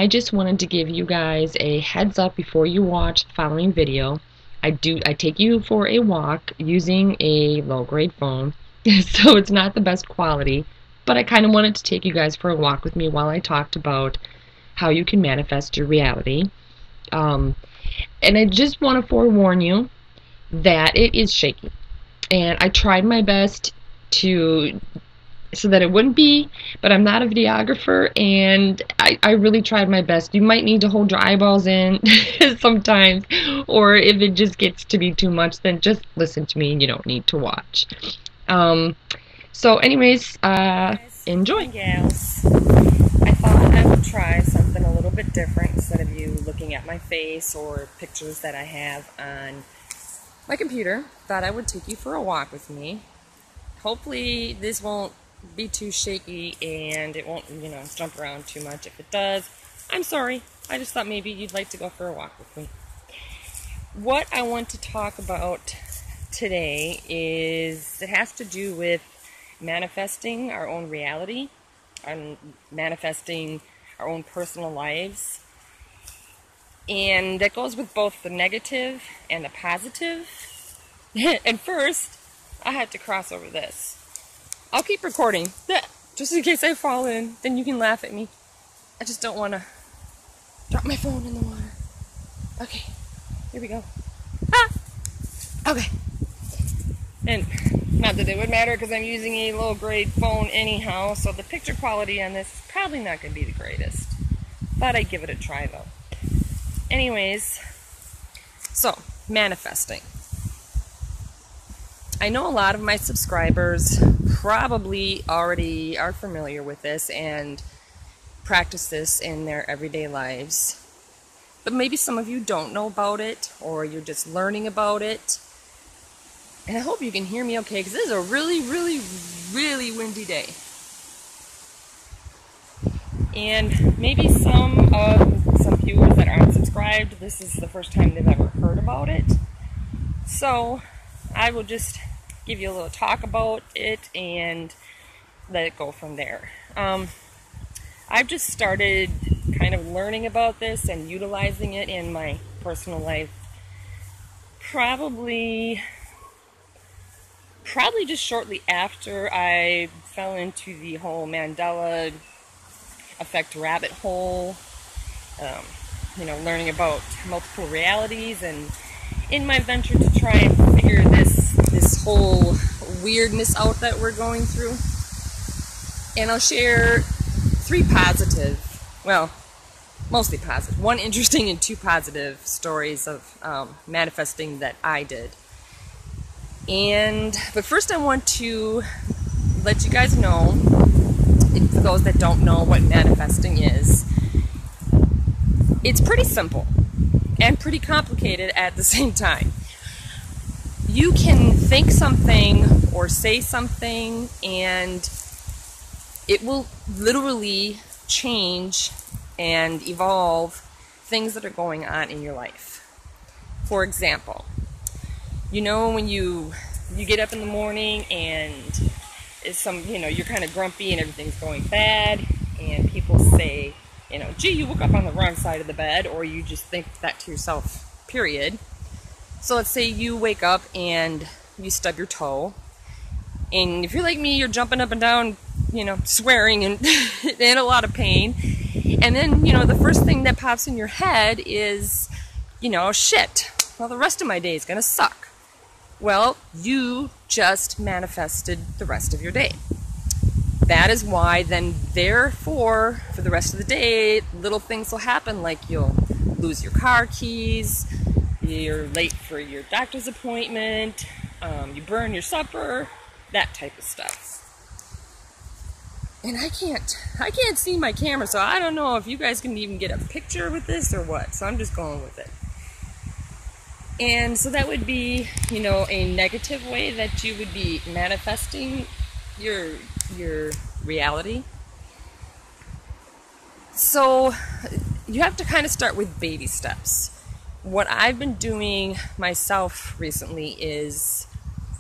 I just wanted to give you guys a heads up before you watch the following video. I take you for a walk using a low-grade phone, so it's not the best quality, but I kind of wanted to take you guys for a walk with me while I talked about how you can manifest your reality. And I just want to forewarn you that it is shaky. And I tried my best so that it wouldn't be, but I'm not a videographer, and I really tried my best. You might need to hold your eyeballs in sometimes, or if it just gets to be too much, then just listen to me and you don't need to watch. So anyways, enjoy. Gals, I thought I would try something a little bit different instead of you looking at my face or pictures that I have on my computer. Thought I would take you for a walk with me. Hopefully this won't be too shaky and it won't, jump around too much. If it does, I'm sorry. I just thought maybe you'd like to go for a walk with me. What I want to talk about today it has to do with manifesting our own reality and manifesting our own personal lives. And that goes with both the negative and the positive. And first, I had to cross over this. I'll keep recording, just in case I fall in, then you can laugh at me. I just don't want to drop my phone in the water. Okay, here we go. Ah! Okay. And not that it would matter because I'm using a low-grade phone anyhow, so the picture quality on this is probably not going to be the greatest. Thought I'd give it a try though. Anyways, so, manifesting. I know a lot of my subscribers probably already are familiar with this and practice this in their everyday lives. But maybe some of you don't know about it, or you're just learning about it. And I hope you can hear me okay, because this is a really, really, really windy day. And maybe some viewers that aren't subscribed, this is the first time they've ever heard about it. So I will just give you a little talk about it and let it go from there. I've just started kind of learning about this and utilizing it in my personal life probably just shortly after I fell into the whole Mandela effect rabbit hole, learning about multiple realities, and in my venture to try and figure this whole weirdness out that we're going through. And I'll share three positive, well, mostly positive, one interesting and two positive stories of manifesting that I did. But first I want to let you guys know, for those that don't know what manifesting is, it's pretty simple and pretty complicated at the same time. You can think something or say something and it will literally change and evolve things that are going on in your life. For example, when you get up in the morning and you're kind of grumpy and everything's going bad, and people say, gee, you woke up on the wrong side of the bed, or you just think that to yourself, period. So let's say you wake up and you stub your toe, and if you're like me, you're jumping up and down, swearing and in a lot of pain. And then, the first thing that pops in your head is, shit, well, the rest of my day is going to suck. Well, you just manifested the rest of your day. That is why then, therefore, for the rest of the day, little things will happen, like you'll lose your car keys, you're late for your doctor's appointment, you burn your supper, that type of stuff. And I can't see my camera, so I don't know if you guys can even get a picture with this or what, so I'm just going with it. And so that would be, a negative way that you would be manifesting your reality. So you have to kind of start with baby steps. What I've been doing myself recently is,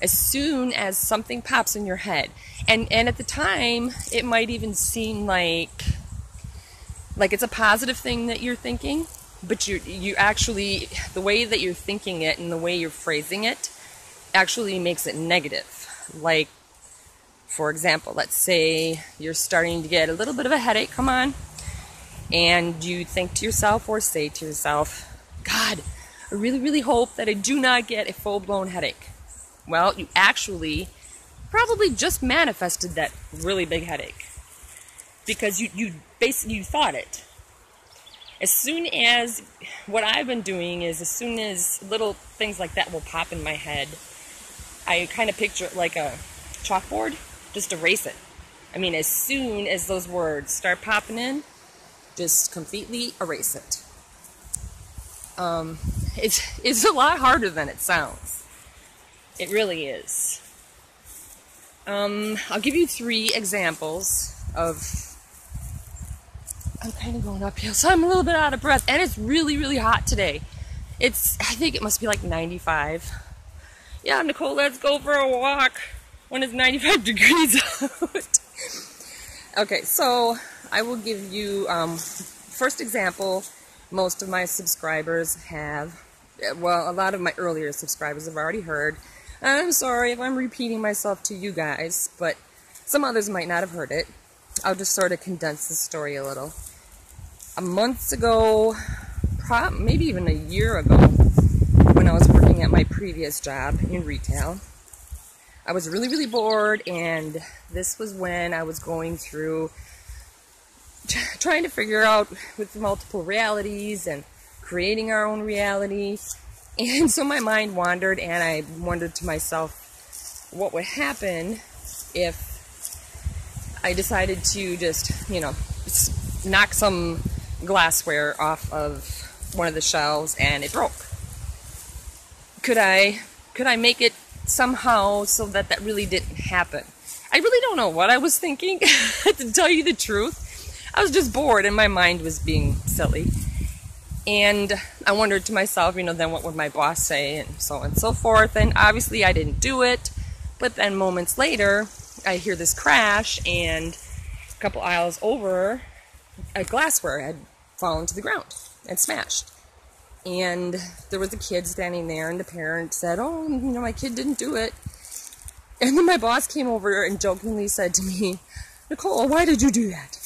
as soon as something pops in your head, and at the time it might even seem like like it's a positive thing that you're thinking, but you actually, the way that you're thinking it and the way you're phrasing it actually makes it negative. Like, for example, let's say you're starting to get a little bit of a headache, come on, and you think to yourself or say to yourself, God, I really, really hope that I do not get a full-blown headache. Well, you actually probably just manifested that really big headache because you basically thought it. As soon as, what I've been doing is, as soon as little things like that will pop in my head, I kind of picture it like a chalkboard, just erase it. I mean, as soon as those words start popping in, just completely erase it. It's a lot harder than it sounds. It really is. I'll give you 3 examples of, I'm kind of going uphill, so I'm a little bit out of breath, and it's really, really hot today. I think it must be like 95. Yeah, Nicole, let's go for a walk when it's 95 degrees out. Okay, so I will give you, first example, most of my subscribers have, well, a lot of my earlier subscribers have already heard. I'm sorry if I'm repeating myself to you guys, but some others might not have heard it. I'll just sort of condense the story a little. A month ago, maybe even a year ago, when I was working at my previous job in retail, I was really, really bored, and this was when I was going through trying to figure out with multiple realities and creating our own reality. And so my mind wandered, and I wondered to myself, what would happen if I decided to just, you know, knock some glassware off of one of the shelves and it broke? Could I make it somehow so that that really didn't happen? I really don't know what I was thinking, to tell you the truth. I was just bored and my mind was being silly. And I wondered to myself, you know, then what would my boss say, and so on and so forth. And obviously I didn't do it. But then moments later, I hear this crash, and a couple aisles over, a glassware had fallen to the ground and smashed. And there was a kid standing there, and the parent said, oh, you know, my kid didn't do it. And then my boss came over and jokingly said to me, Nicole, why did you do that?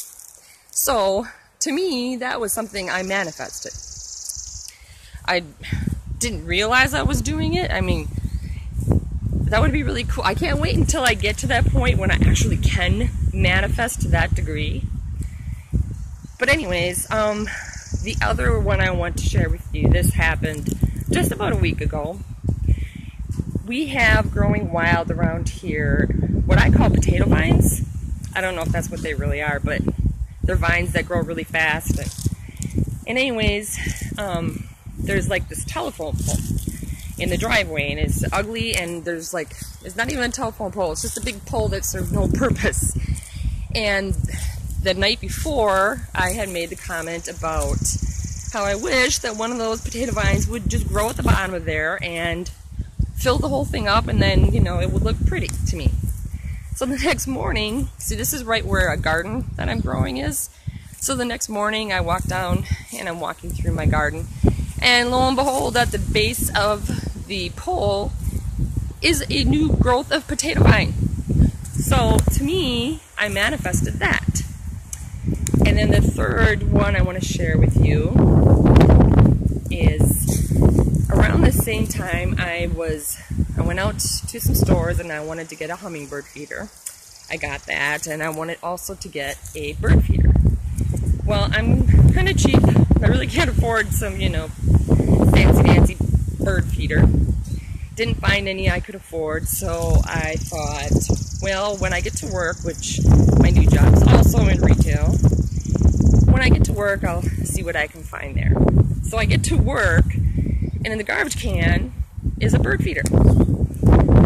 So, to me, that was something I manifested. I didn't realize I was doing it. I mean, that would be really cool. I can't wait until I get to that point when I actually can manifest to that degree. But anyways, the other one I want to share with you, this happened just about a week ago. We have growing wild around here what I call potato vines. I don't know if that's what they really are, but they're vines that grow really fast. And anyways, there's like this telephone pole in the driveway, and it's ugly, and there's like, it's not even a telephone pole, it's just a big pole that serves no purpose. And the night before, I had made the comment about how I wish that one of those potato vines would just grow at the bottom of there and fill the whole thing up, and then, you know, it would look pretty to me. So the next morning, see, this is right where a garden that I'm growing is. So the next morning I walk down and I'm walking through my garden, and lo and behold, at the base of the pole is a new growth of potato vine. So to me, I manifested that. And then the third one I want to share with you is around the same time I went out to some stores and I wanted to get a hummingbird feeder. I got that, and I wanted also to get a bird feeder. Well, I'm kind of cheap. I really can't afford some, you know, fancy bird feeder. Didn't find any I could afford, so I thought, well, when I get to work, which my new job is also in retail, when I get to work, I'll see what I can find there. So I get to work, and in the garbage can is a bird feeder,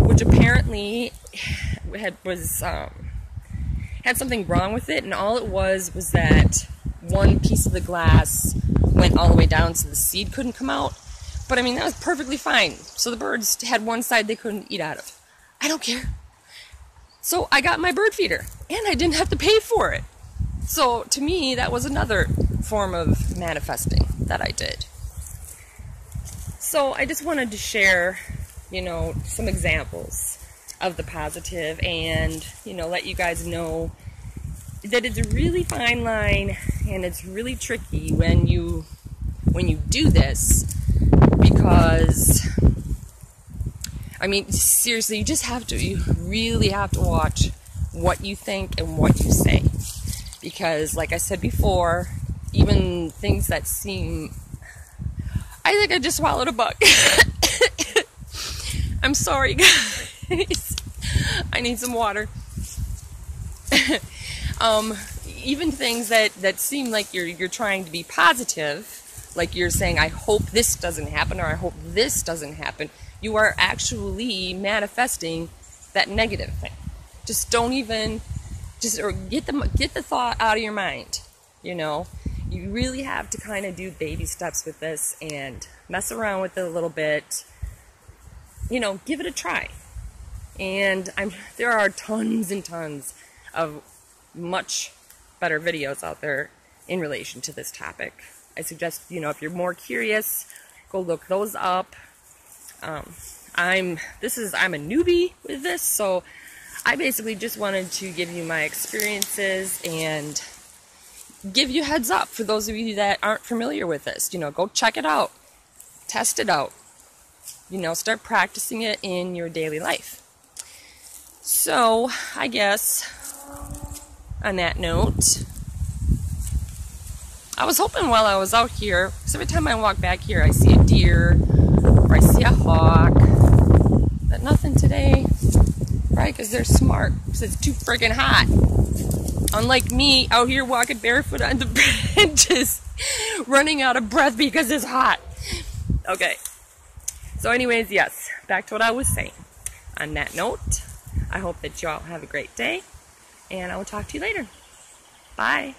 which apparently had something wrong with it, and all it was that one piece of the glass went all the way down so the seed couldn't come out. But I mean, that was perfectly fine. So the birds had one side they couldn't eat out of. I don't care. So I got my bird feeder, and I didn't have to pay for it. So to me, that was another form of manifesting that I did. So I just wanted to share, you know, some examples of the positive and, you know, let you guys know that it's a really fine line and it's really tricky when you do this, because I mean, seriously, you really have to watch what you think and what you say, because like I said before, even things that seem, I think I just swallowed a bug. I'm sorry guys, I need some water. Even things that seem like you're trying to be positive, like you're saying, I hope this doesn't happen, or I hope this doesn't happen, you are actually manifesting that negative thing. Just don't even, or get the thought out of your mind, you know. You really have to kind of do baby steps with this and mess around with it a little bit, you know, give it a try. And there are tons and tons of much better videos out there in relation to this topic. I suggest, you know, if you're more curious, go look those up. I'm a newbie with this, so I basically just wanted to give you my experiences and give you a heads up for those of you that aren't familiar with this. You know, go check it out, test it out, you know, start practicing it in your daily life. So I guess on that note, I was hoping while I was out here, because every time I walk back here I see a deer or I see a hawk, but nothing today, right? Because they're smart, because it's too freaking hot. Unlike me out here walking barefoot on the branches, running out of breath because it's hot. Okay, so anyways, yes, back to what I was saying. On that note, I hope that you all have a great day, and I will talk to you later. Bye.